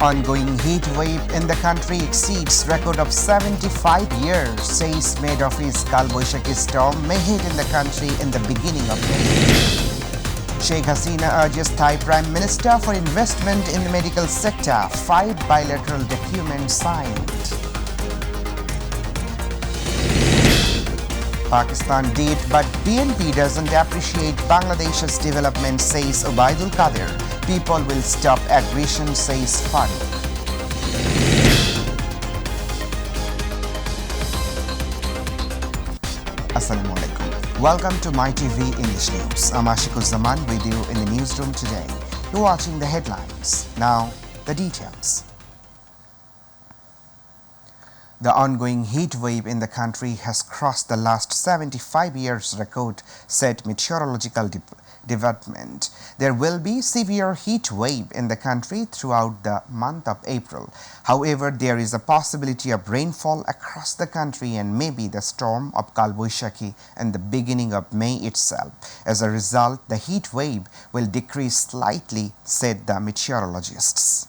Ongoing heat wave in the country exceeds record of 75 years, says Maid Office Kalboishaki storm may hit in the country in the beginning of May. Sheikh Hasina urges Thai Prime Minister for investment in the medical sector, 5 bilateral documents signed. Pakistan deed, but BNP doesn't appreciate Bangladesh's development, says Ubaidul Qadir. People will stop aggression, says Farouk. Assalamu alaikum. Welcome to Mytv English News. I'm Ashikuzaman with you in the newsroom today. You're watching the headlines. Now, the details. The ongoing heat wave in the country has crossed the last 75 years record, said Meteorological Department. There will be severe heat wave in the country throughout the month of April. However, there is a possibility of rainfall across the country and maybe the storm of Kalboishaki in the beginning of May itself. As a result, the heat wave will decrease slightly, said the meteorologists.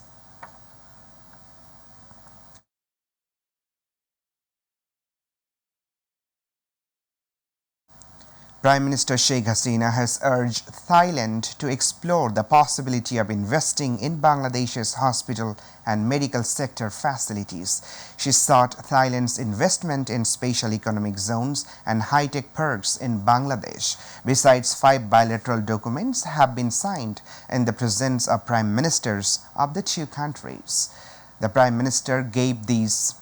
Prime Minister Sheikh Hasina has urged Thailand to explore the possibility of investing in Bangladesh's hospital and medical sector facilities. She sought Thailand's investment in special economic zones and high-tech parks in Bangladesh. Besides, 5 bilateral documents have been signed in the presence of prime ministers of the two countries. The Prime Minister gave these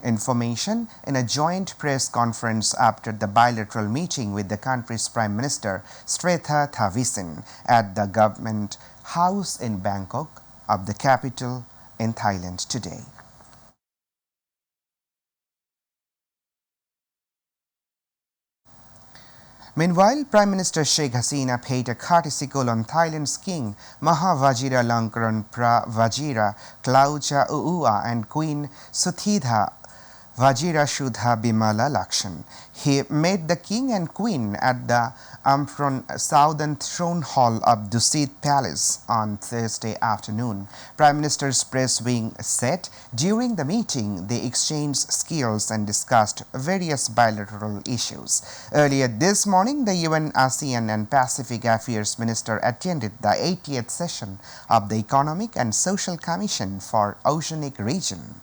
information in a joint press conference after the bilateral meeting with the country's Prime Minister Srettha Thavisin at the Government House in Bangkok of the capital in Thailand today. Meanwhile, Prime Minister Sheikh Hasina paid a courtesy call on Thailand's King Maha Vajiralongkorn Pra-Vajira Klaucha Uua and Queen Suthida Vajirasudha Bimala Lakshan. He met the king and queen at the southern throne hall of Dusit Palace on Thursday afternoon. Prime Minister's press wing said during the meeting they exchanged skills and discussed various bilateral issues. Earlier this morning, the UN ASEAN and Pacific Affairs Minister attended the 80th session of the Economic and Social Commission for Oceanic Region.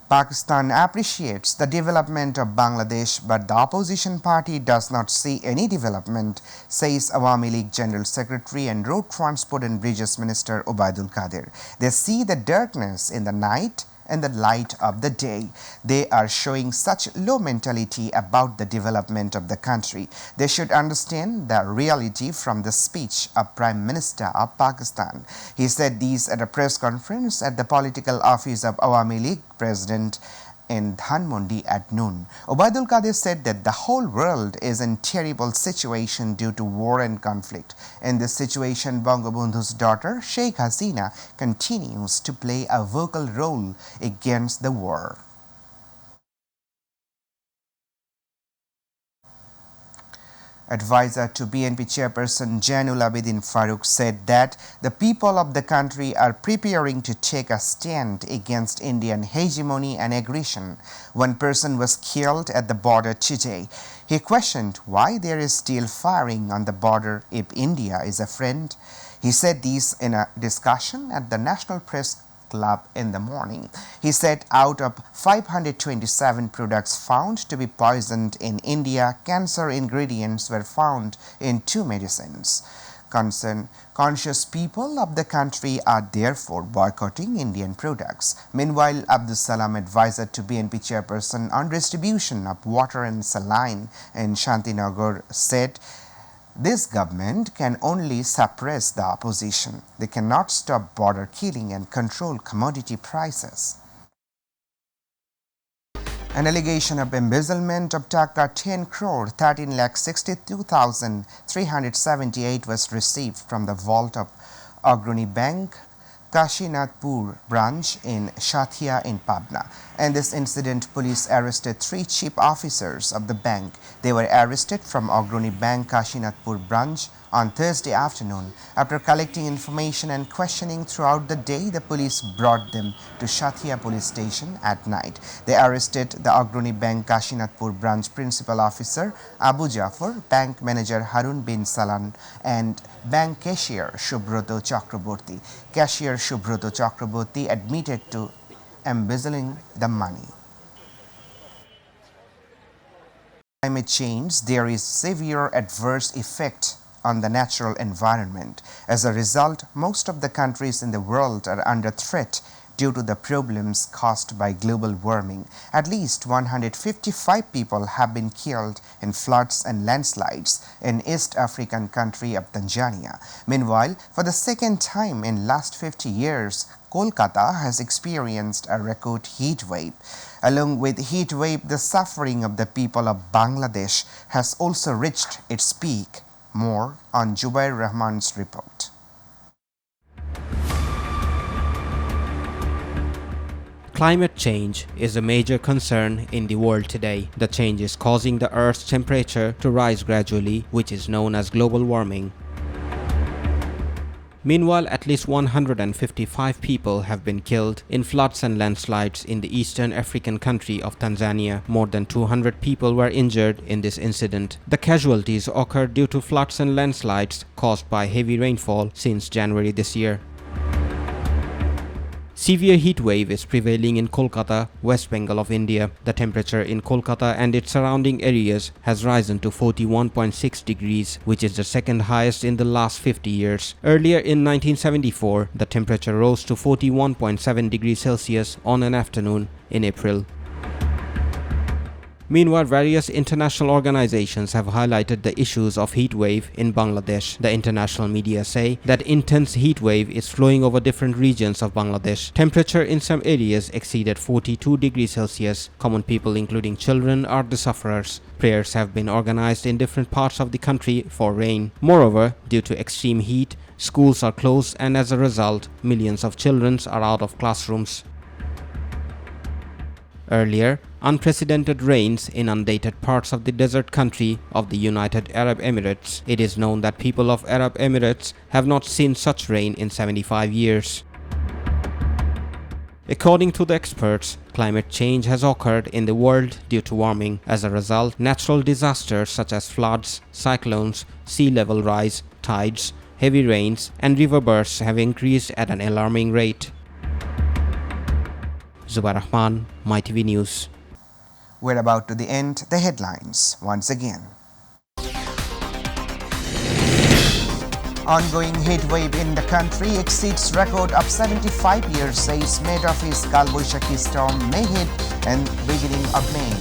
Pakistan appreciates the development of Bangladesh, but the opposition party does not see any development, says Awami League General Secretary and Road Transport and Bridges Minister Ubaidul Qadir. They see the darkness in the night and the light of the day. They are showing such low mentality about the development of the country. They should understand the reality from the speech of Prime Minister of Pakistan. He said these at a press conference at the political office of Awami League President in Dhanmondi at noon. Ubaidul Qadir said that the whole world is in terrible situation due to war and conflict. In this situation, Bangabandhu's daughter Sheikh Hasina continues to play a vocal role against the war. Advisor to BNP chairperson Jainul Abidin Farouk said that the people of the country are preparing to take a stand against Indian hegemony and aggression. One person was killed at the border today. He questioned why there is still firing on the border if India is a friend. He said this in a discussion at the National Press Club in the morning. He said out of 527 products found to be poisoned in India, cancer ingredients were found in 2 medicines. Conscious people of the country are therefore boycotting Indian products. Meanwhile, Abdul Salam, advisor to BNP chairperson on distribution of water and saline in Shantinagar, said this government can only suppress the opposition. They cannot stop border killing and control commodity prices. An allegation of embezzlement of Taka 10 crore 13,62,378 was received from the vault of Agrani Bank Kashinathpur branch in Shathia in Pabna. In this incident, police arrested 3 chief officers of the bank. They were arrested from Ogroni Bank Kashinathpur branch on Thursday afternoon. After collecting information and questioning throughout the day, the police brought them to Shathia police station at night. They arrested the Ogroni Bank Kashinathpur branch principal officer Abu Jafar, bank manager Harun bin Salan and bank cashier Shubroto Chakraborty. Cashier Shubroto Chakraborty admitted to embezzling the money. Climate change, there is severe adverse effect on the natural environment. As a result, most of the countries in the world are under threat due to the problems caused by global warming. At least 155 people have been killed in floods and landslides in East African country of Tanzania. Meanwhile, for the second time in last 50 years, Kolkata has experienced a record heat wave. Along with heat wave, the suffering of the people of Bangladesh has also reached its peak. More on Jubair Rahman's report. Climate change is a major concern in the world today. The change is causing the Earth's temperature to rise gradually, which is known as global warming. Meanwhile, at least 155 people have been killed in floods and landslides in the eastern African country of Tanzania. More than 200 people were injured in this incident. The casualties occurred due to floods and landslides caused by heavy rainfall since January this year. Severe heat wave is prevailing in Kolkata, West Bengal of India. The temperature in Kolkata and its surrounding areas has risen to 41.6 degrees, which is the second highest in the last 50 years. Earlier in 1974, the temperature rose to 41.7 degrees Celsius on an afternoon in April. Meanwhile, various international organizations have highlighted the issues of heat wave in Bangladesh. The international media say that intense heat wave is flowing over different regions of Bangladesh. Temperature in some areas exceeded 42 degrees Celsius. Common people, including children, are the sufferers. Prayers have been organized in different parts of the country for rain. Moreover, due to extreme heat, schools are closed and as a result, millions of children are out of classrooms. Earlier, unprecedented rains inundated parts of the desert country of the United Arab Emirates. It is known that people of Arab Emirates have not seen such rain in 75 years. According to the experts, climate change has occurred in the world due to warming. As a result, natural disasters such as floods, cyclones, sea level rise, tides, heavy rains, and river bursts have increased at an alarming rate. Zubair Rahman, MyTV News. We're about to the end. The headlines once again. Ongoing heat wave in the country exceeds record of 75 years, says Met Office. Kal-Boishakhi storm may hit in beginning of May.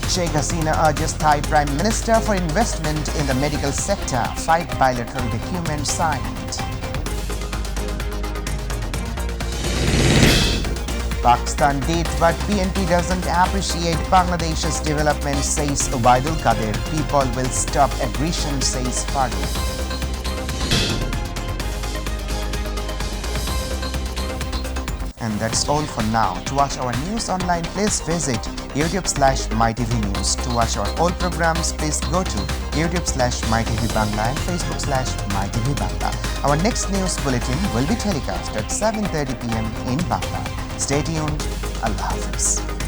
Sheikh Hasina urges Thai Prime Minister for investment in the medical sector. 5 bilateral documents signed. Pakistan did, but PNP doesn't appreciate Bangladesh's development, says Ubaidul Qadir. People will stop aggression, says Farooq. And that's all for now. To watch our news online, please visit YouTube/MyTVNews. To watch our old programs, please go to YouTube/MyTVBangla and Facebook/MyTVBangla. Our next news bulletin will be telecast at 7:30 p.m. in Bangla. Stay tuned. Allah Hafiz.